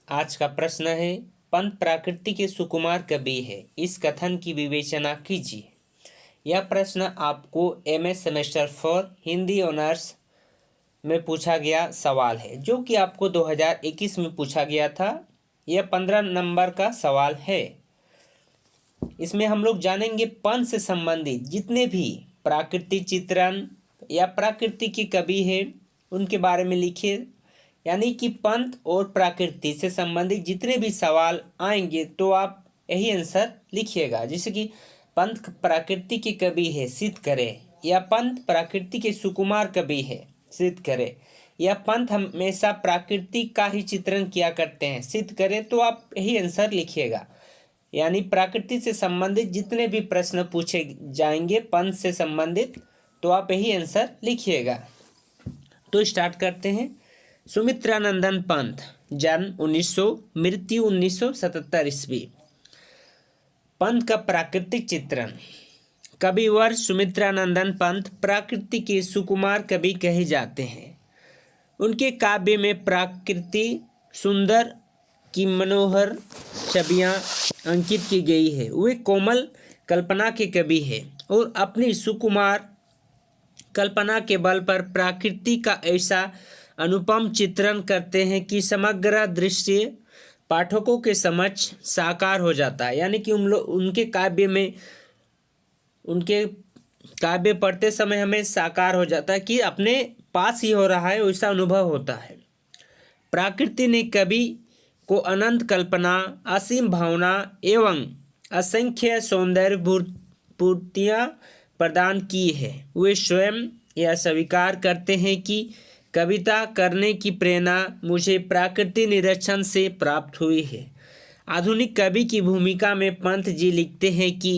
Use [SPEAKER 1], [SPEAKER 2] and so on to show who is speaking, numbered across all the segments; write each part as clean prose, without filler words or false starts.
[SPEAKER 1] आज का प्रश्न है, पंत प्रकृति के सुकुमार कवि है, इस कथन की विवेचना कीजिए। यह प्रश्न आपको एमए सेमेस्टर 4 हिंदी ऑनर्स में पूछा गया सवाल है, जो कि आपको 2021 में पूछा गया था। यह 15 नंबर का सवाल है। इसमें हम लोग जानेंगे पंत से संबंधित जितने भी प्राकृतिक चित्रण या प्रकृति के कवि हैं उनके बारे में लिखिए। यानी कि पंत और प्रकृति से संबंधित जितने भी सवाल आएंगे तो आप यही आंसर लिखिएगा। जैसे कि पंत प्रकृति के कवि है, सिद्ध करें, या पंत प्रकृति के सुकुमार कवि है, सिद्ध करें, या पंत हमेशा प्रकृति का ही चित्रण किया करते हैं, सिद्ध करें, तो आप यही आंसर लिखिएगा। यानी प्रकृति से संबंधित जितने भी प्रश्न पूछे जाएंगे पंत से संबंधित, तो आप यही आंसर लिखिएगा। तो स्टार्ट करते हैं। सुमित्रानंदन पंत, जन्म 1900, मृत्यु 1977 ईस्वी। पंत का प्राकृतिक चित्रण। कविवर सुमित्रानंदन पंत प्रकृति के सुकुमार कवि कहे जाते हैं। उनके काव्य में प्रकृति सुंदर की मनोहर छवियां अंकित की गई है। वे कोमल कल्पना के कवि हैं और अपनी सुकुमार कल्पना के बल पर प्रकृति का ऐसा अनुपम चित्रण करते हैं कि समग्र दृश्य पाठकों के समक्ष साकार हो जाता है। यानी कि उनके काव्य पढ़ते समय हमें साकार हो जाता है कि अपने पास ही हो रहा है, वैसा अनुभव होता है। प्रकृति ने कवि को अनंत कल्पना, असीम भावना एवं असंख्य सौंदर्य पूर्तियाँ प्रदान की है। वे स्वयं यह स्वीकार करते हैं कि कविता करने की प्रेरणा मुझे प्रकृति निरीक्षण से प्राप्त हुई है। आधुनिक कवि की भूमिका में पंत जी लिखते हैं कि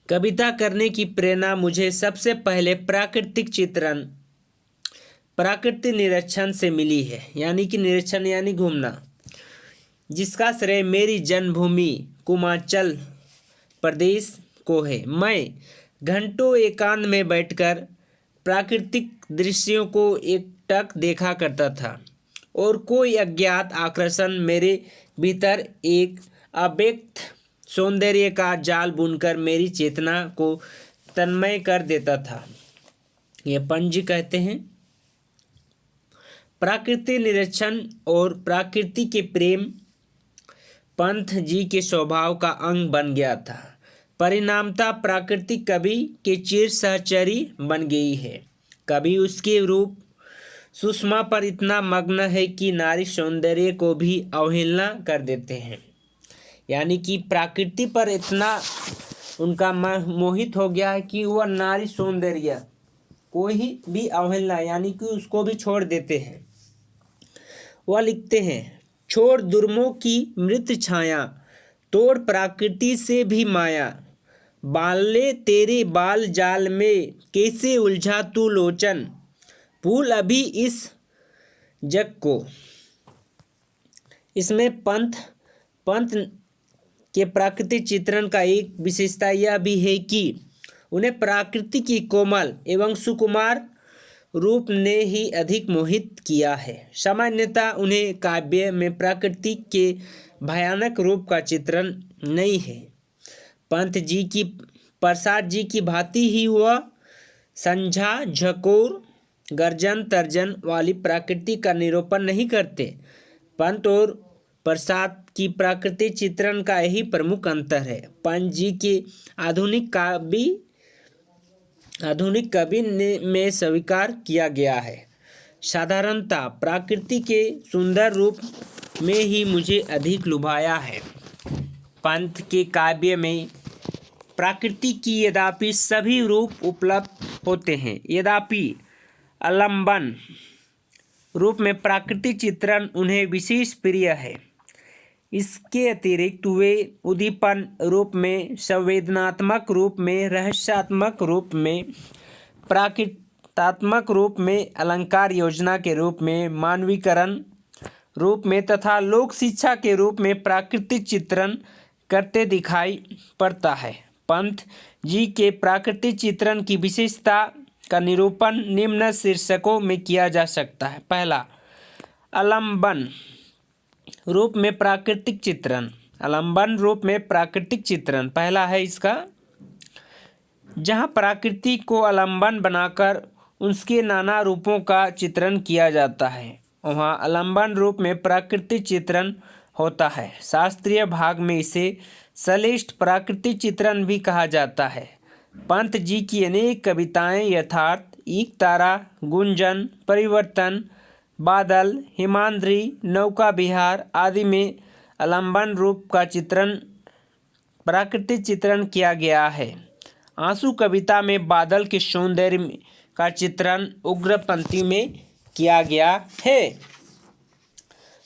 [SPEAKER 1] कविता करने की प्रेरणा मुझे सबसे पहले प्राकृतिक चित्रण, प्रकृति निरीक्षण से मिली है। यानी कि निरीक्षण यानी घूमना, जिसका श्रेय मेरी जन्मभूमि कुमांचल प्रदेश को है। मैं घंटों एकांत में बैठकर प्राकृतिक दृश्यों को एकटक देखा करता था और कोई अज्ञात आकर्षण मेरे भीतर एक अव्यक्त सौंदर्य का जाल बुनकर मेरी चेतना को तन्मय कर देता था। ये पंत जी कहते हैं। प्रकृति निरीक्षण और प्रकृति के प्रेम पंत जी के स्वभाव का अंग बन गया था। परिणामतः प्रकृति कवि के चिर सहचरी बन गई है। कवि उसके रूप सुषमा पर इतना मग्न है कि नारी सौंदर्य को भी अवहेलना कर देते हैं। यानी कि प्रकृति पर इतना उनका मोहित हो गया है कि वह नारी सौंदर्य को ही भी अवहेलना, यानी कि उसको भी छोड़ देते हैं। वह लिखते हैं, छोड़ दुर्मों की मृत छाया, तोड़ प्रकृति से भी माया, बाले तेरे बाल जाल में कैसे उलझा तू लोचन, भूल अभी इस जग को। इसमें पंत के प्राकृतिक चित्रण का एक विशेषता यह भी है कि उन्हें प्रकृति की कोमल एवं सुकुमार रूप ने ही अधिक मोहित किया है। सामान्यतः उन्हें काव्य में प्रकृति के भयानक रूप का चित्रण नहीं है। पंत जी की प्रसाद जी की भांति ही वह संझा झकोर गर्जन तर्जन वाली प्रकृति का निरूपण नहीं करते। पंत और प्रसाद की प्रकृति चित्रण का यही प्रमुख अंतर है। पंत जी के आधुनिक कवि में स्वीकार किया गया है। साधारणतः प्रकृति के सुंदर रूप में ही मुझे अधिक लुभाया है। पंत के काव्य में प्रकृति की यद्यपि सभी रूप उपलब्ध होते हैं, यद्यपि आलम्बन रूप में प्राकृतिक चित्रण उन्हें विशेष प्रिय है। इसके अतिरिक्त वे उद्दीपन रूप में, संवेदनात्मक रूप में, रहस्यात्मक रूप में, प्राकृतात्मक रूप में, अलंकार योजना के रूप में, मानवीकरण रूप में तथा लोक शिक्षा के रूप में प्राकृतिक चित्रण करते दिखाई पड़ता है। पंत जी के प्राकृतिक चित्रण की विशेषता का निरूपण निम्न शीर्षकों में किया जा सकता है। पहला, आलम्बन। रूप में प्राकृतिक चित्रण। आलम्बन रूप में प्राकृतिक चित्रण पहला है इसका, जहाँ प्रकृति को आलम्बन बनाकर उसके नाना रूपों का चित्रण किया जाता है, वहाँ आलम्बन रूप में प्राकृतिक चित्रण होता है। शास्त्रीय भाग में इसे श्लिष्ट प्राकृतिक चित्रण भी कहा जाता है। पंत जी की अनेक कविताएं यथार्थ, एक तारा, गुंजन, परिवर्तन, बादल, हिमाद्री, नौका विहार आदि में आलम्बन रूप का चित्रण प्राकृतिक चित्रण किया गया है। आंसू कविता में बादल के सौंदर्य का चित्रण उग्र पंक्ति में किया गया है।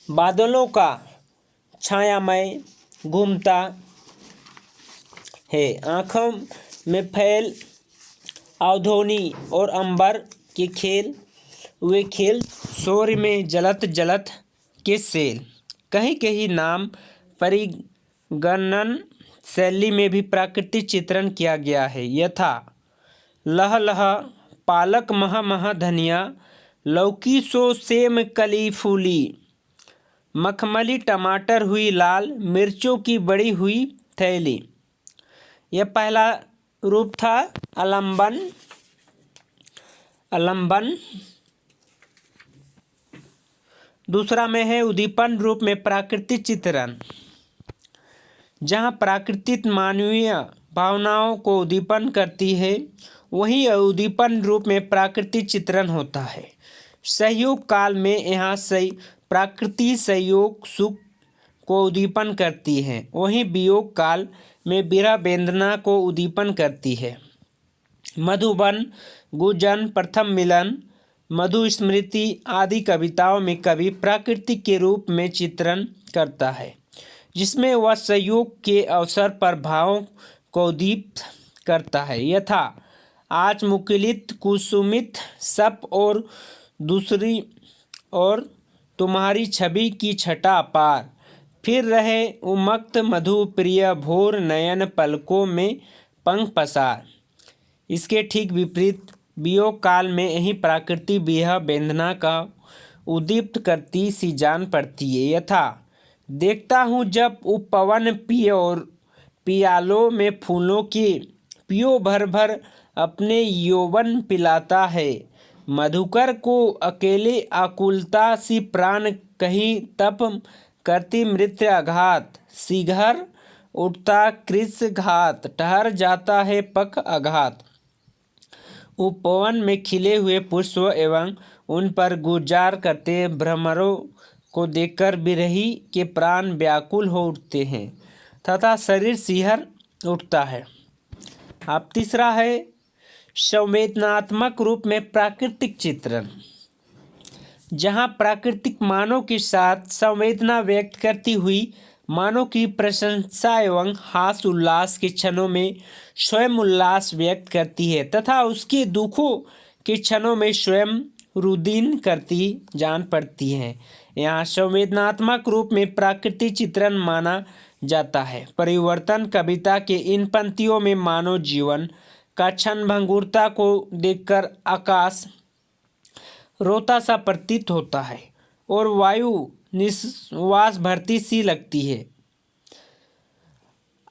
[SPEAKER 1] बादलों का छायामय घूमता है, आँखों में फैल अवधोनी और अंबर के खेल हुए खेल, सूर्य में जलत जलत के सेल। कहीं कहीं नाम परिगणन शैली में भी प्राकृतिक चित्रण किया गया है, यथा लह लह पालक मह मह धनिया, लौकी सो सेम कली फूली, मखमली टमाटर हुई लाल, मिर्चों की बड़ी हुई थैली। यह पहला रूप था आलम्बन। दूसरा में है उद्दीपन रूप में प्राकृतिक चित्रण, जहाँ प्राकृतिक मानवीय भावनाओं को उद्दीपन करती है, वहीं उद्दीपन रूप में प्राकृतिक चित्रण होता है। सहयोग काल में यहाँ प्रकृति सहयोग सुख को उद्दीपन करती है, वहीं वियोग काल में विरह वेदना को उद्दीपन करती है। मधुबन, गुंजन, प्रथम मिलन, मधुस्मृति आदि कविताओं में कवि प्रकृति के रूप में चित्रण करता है, जिसमें वह संयोग के अवसर पर भावों को उद्दीपित करता है, यथा आज मुकुलित कुसुमित सप और दूसरी और तुम्हारी छवि की छटा पार, फिर रहे उन्मत्त मधु प्रिय भोर नयन पलकों में पंख पसार। इसके ठीक विपरीत वियोग काल में यही प्रकृति विरह वेदना का उद्दीप्त करती सी जान पड़ती है, यथा देखता हूँ जब उपवन पिए और पियालों में फूलों के पियो भर भर अपने यौवन पिलाता है, मधुकर को अकेले आकुलता सी प्राण कहीं तप करती मृत्यु आघात, शीघ्र उठता कृष घात, ठहर जाता है पख आघात। उपवन में खिले हुए पुष्प एवं उन पर गुजार करते भ्रमरों को देखकर विरही के प्राण व्याकुल हो उठते हैं तथा शरीर सिहर उठता है। अब तीसरा है संवेदनात्मक रूप में प्राकृतिक चित्रण, जहाँ प्राकृतिक मानव के साथ संवेदना व्यक्त करती हुई मानव की प्रशंसा एवं हास उल्लास के क्षणों में स्वयं उल्लास व्यक्त करती है तथा उसके दुखों के क्षणों में स्वयं रुदीन करती जान पड़ती है। यहाँ संवेदनात्मक रूप में प्राकृतिक चित्रण माना जाता है। परिवर्तन कविता के इन पंक्तियों में मानव जीवन का क्षण भंगुरता को देखकर आकाश रोता सा प्रतीत होता है और वायु निश्वास भरती सी लगती है।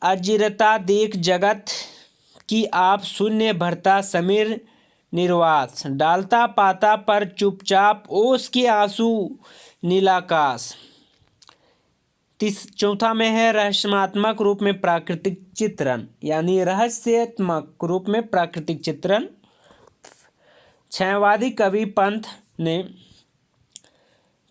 [SPEAKER 1] अजिरता देख जगत की आप शून्य भरता समीर निर्वास, डालता पाता पर चुपचाप ओस के आंसू नीलाकाश। चौथा में है रहस्यात्मक रूप में प्राकृतिक चित्रण, यानी रहस्यात्मक रूप में प्राकृतिक चित्रण। छायावादी कवि पंत ने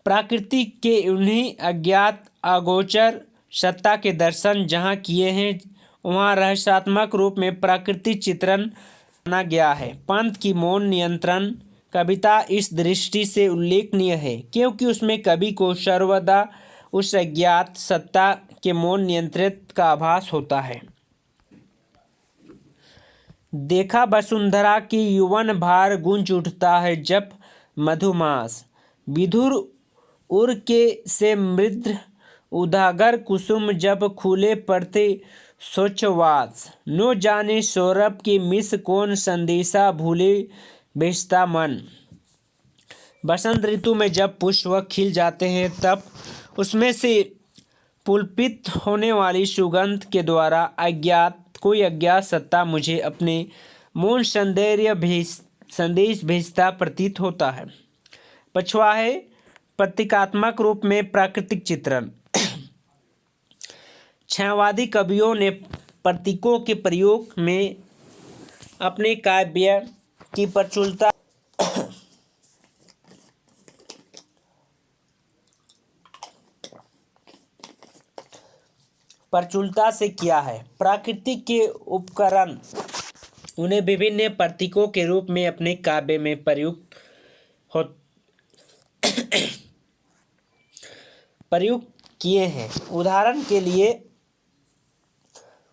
[SPEAKER 1] प्रकृति के उन्हीं अज्ञात अगोचर सत्ता के दर्शन जहाँ किए हैं, वहाँ रहस्यात्मक रूप में प्राकृतिक चित्रण माना गया है। पंत की मौन नियंत्रण कविता इस दृष्टि से उल्लेखनीय है क्योंकि उसमें कवि को सर्वदा उस अज्ञात सत्ता के मौन नियंत्रित का आभास होता है। देखा वसुंधरा की युवन भार गूंज उठता है जब मधुमास, विधुर उर के से मृद उदागर कुसुम जब खुले पड़ते स्वच्छवास, नो जाने सौरभ के मिस कौन संदेशा भूले बेचता मन। बसंत ऋतु में जब पुष्प खिल जाते हैं तब उसमें से पुलपित होने वाली सुगंध के द्वारा कोई अज्ञात सत्ता मुझे अपने मौन संदेश भेजता प्रतीत होता है। पांचवा है प्रतीकात्मक रूप में प्राकृतिक चित्रण। छायावादी कवियों ने प्रतीकों के प्रयोग में अपने काव्य की प्रचुरता से किया है। प्राकृतिक के उपकरण उन्हें विभिन्न प्रतीकों के रूप में अपने काव्य में प्रयुक्त किए हैं। उदाहरण के लिए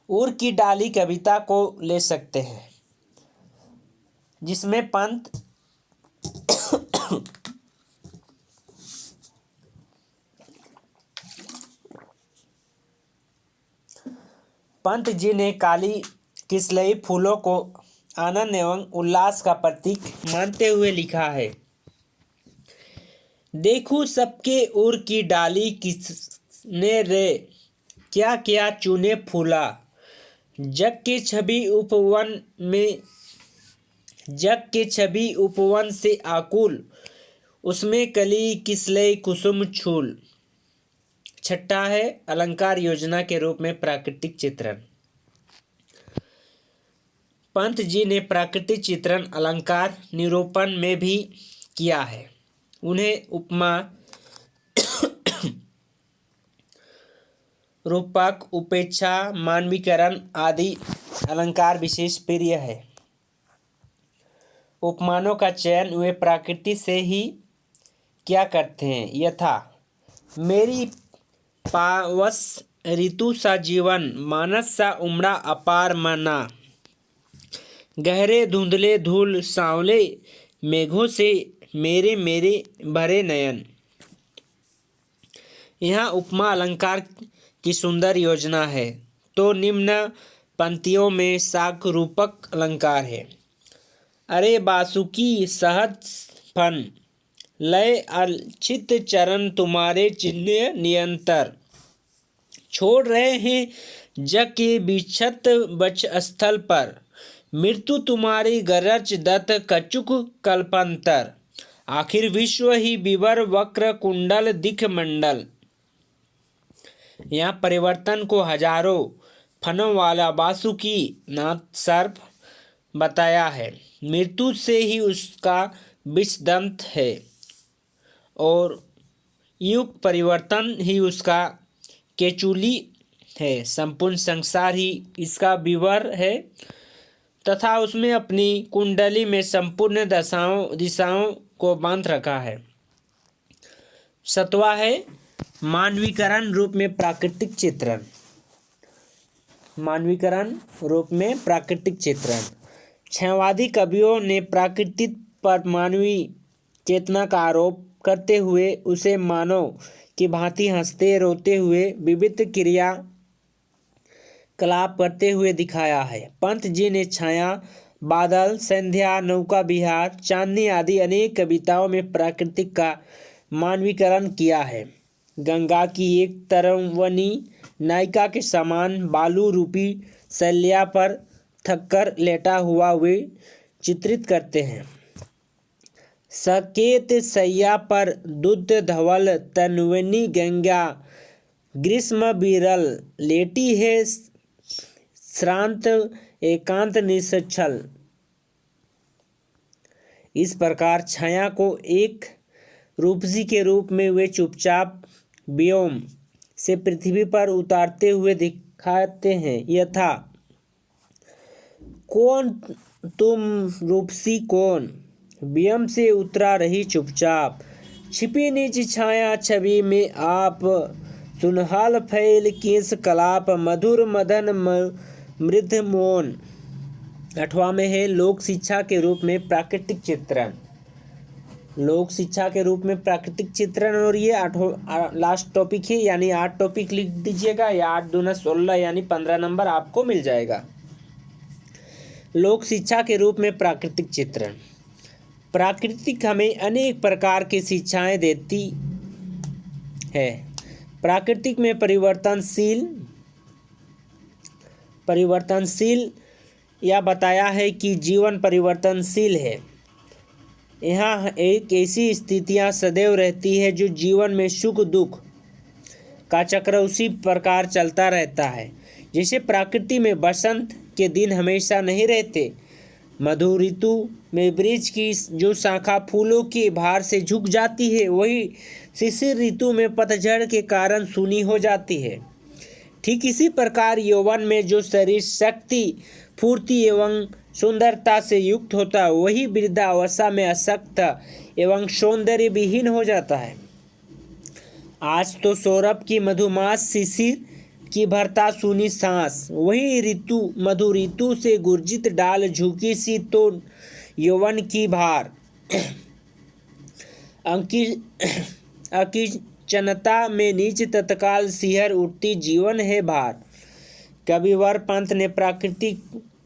[SPEAKER 1] उर की डाली कविता को ले सकते हैं, जिसमें पंत जी ने काली किसलई फूलों को आनंद एवं उल्लास का प्रतीक मानते हुए लिखा है। देखूं सबके उर की डाली किसने रे, क्या क्या चूने फूला, जग के छवि उपवन से आकुल, उसमें कली किसलई कुसुम छूल। छठा है अलंकार योजना के रूप में प्राकृतिक चित्रण। पंत जी ने प्राकृतिक चित्रण अलंकार निरूपण में भी किया है। उन्हें उपमा, रूपक, उपेक्षा, मानवीकरण आदि अलंकार विशेष प्रिय है। उपमानों का चयन वे प्रकृति से ही क्या करते हैं, यथा मेरी पावस ऋतु सा जीवन, मानस सा उमड़ा अपार मना, गहरे धुंधले धूल सांवले मेघों से मेरे मेरे भरे नयन। यहाँ उपमा अलंकार की सुंदर योजना है, तो निम्न पंक्तियों में शाक रूपक अलंकार है। अरे बासुकी सहज फन, लय अलचित चरण तुम्हारे चिन्ह नियंतर, छोड़ रहे हैं जग के बिछत बच स्थल पर, मृत्यु तुम्हारी गरज दत्त कचुक कल्पांतर, आखिर विश्व ही विवर वक्र कुंडल दिख मंडल। यहाँ परिवर्तन को हजारों फनों वाला वासुकी नाथ सर्प बताया है। मृत्यु से ही उसका विषदंत है और युग परिवर्तन ही उसका केचुली है। संपूर्ण संसार ही इसका विवर है तथा उसमें अपनी कुंडली में संपूर्ण दिशाओं को बांध रखा है। सतवा है मानवीकरण रूप में प्राकृतिक चित्रण। मानवीकरण रूप में प्राकृतिक चित्रण। छायावादी कवियों ने प्रकृति पर मानवीय चेतना का आरोप करते हुए उसे मानव की भांति हंसते रोते हुए विविध क्रिया कलाप करते हुए दिखाया है। पंत जी ने छाया, बादल, संध्या, नौका विहार, चांदनी आदि अनेक कविताओं में प्रकृति का मानवीकरण किया है। गंगा की एक तरवनी नायिका के समान बालू रूपी शैल्या पर थककर लेटा हुआ वे चित्रित करते हैं। सकेत सैया पर दुध धवल तन्वनी गंगा, ग्रीष्म बिरल लेटी है श्रांत एकांत निश्चल। इस प्रकार छाया को एक रूपसी के रूप में वे चुपचाप व्योम से पृथ्वी पर उतारते हुए दिखाते हैं, यथा कौन तुम रूपसी कौन, व्योम से उतरा रही चुपचाप, छिपी नीच छाया छवि में आप, सुनहाल फैल केस कलाप, मधुर मदन मृद मौन। आठवां में है लोक शिक्षा के रूप में प्राकृतिक चित्रण। लोक शिक्षा के रूप में प्राकृतिक चित्रण, और ये लास्ट टॉपिक है, यानी 8 टॉपिक लिख दीजिएगा, या 8 दूना 16 यानी 15 नंबर आपको मिल जाएगा। लोक शिक्षा के रूप में प्राकृतिक चित्रण। प्राकृतिक हमें अनेक प्रकार की शिक्षाएं देती है। प्राकृतिक में परिवर्तनशील यह बताया है कि जीवन परिवर्तनशील है। यहाँ एक ऐसी स्थितियाँ सदैव रहती है जो जीवन में सुख दुख का चक्र उसी प्रकार चलता रहता है। जैसे प्रकृति में बसंत के दिन हमेशा नहीं रहते, मधु ऋतु में वृक्ष की जो शाखा फूलों के भार से झुक जाती है, वही शिशिर ऋतु में पतझड़ के कारण सूनी हो जाती है। ठीक इसी प्रकार यौवन में जो शरीर शक्ति फूर्ति एवं सुंदरता से युक्त होता है, वही वृद्धावस्था में अशक्त एवं सौंदर्य विहीन हो जाता है। आज तो सौरभ की मधुमास शिशिर की भरता सुनी सांस, वही ऋतु मधु ऋतु से गुर्जित डाल झुकी सी तो यौवन की भार अकिंचनता में नीच तत्काल सिहर उठती जीवन है भार। कविवर पंत ने प्रकृति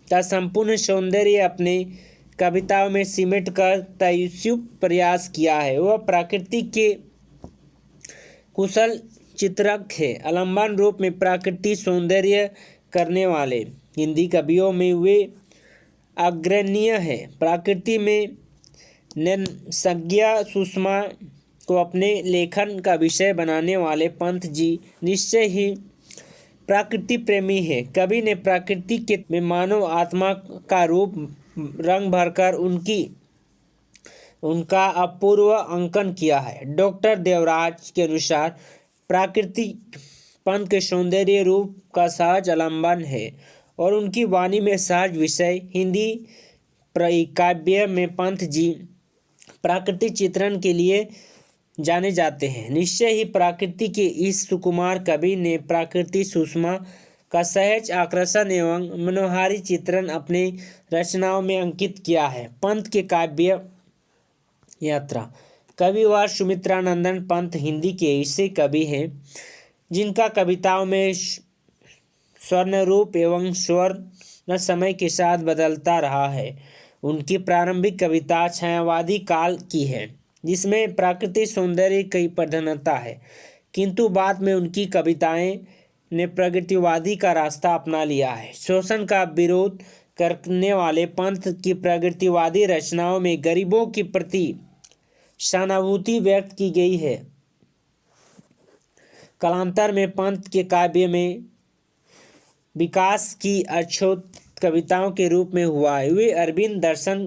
[SPEAKER 1] का संपूर्ण सौंदर्य अपने कविताओं में सिमट कर तयशुभ प्रयास किया है। वह प्रकृति के कुशल चित्रक है। आलम्बन रूप में प्रकृति सौंदर्य करने वाले हिंदी कवियों में वे अग्रणीय है। प्रकृति में नैसर्गिक सुषमा को अपने लेखन का विषय बनाने वाले पंत जी निश्चय ही प्रकृति प्रेमी है। कवि ने प्रकृति के में मानव आत्मा का रूप रंग भरकर उनका अपूर्व अंकन किया है। डॉक्टर देवराज के अनुसार प्रकृति पंत के सौंदर्य रूप का सहज आलम्बन है और उनकी वाणी में सहज विषय। हिंदी काव्य में पंत जी प्राकृतिक चित्रण के लिए जाने जाते हैं। निश्चय ही प्रकृति के इस सुकुमार कवि ने प्रकृति सुषमा का सहज आकर्षण एवं मनोहारी चित्रण अपने रचनाओं में अंकित किया है। पंत के काव्य यात्रा। कविवर सुमित्रानंदन पंत हिंदी के ऐसे कवि हैं जिनका कविताओं में स्वर्ण रूप एवं स्वर्ण समय के साथ बदलता रहा है। उनकी प्रारंभिक कविता छायावादी काल की है, जिसमें प्राकृतिक सौंदर्य की प्रधानता है, किंतु बाद में उनकी कविताएं ने प्रगतिवादी का रास्ता अपना लिया है। शोषण का विरोध करने वाले पंत की प्रगतिवादी रचनाओं में गरीबों के प्रति सहानुभूति व्यक्त की गई है। कालांतर में पंत के काव्य में विकास की अछूत कविताओं के रूप में हुआ है। वे अरविंद दर्शन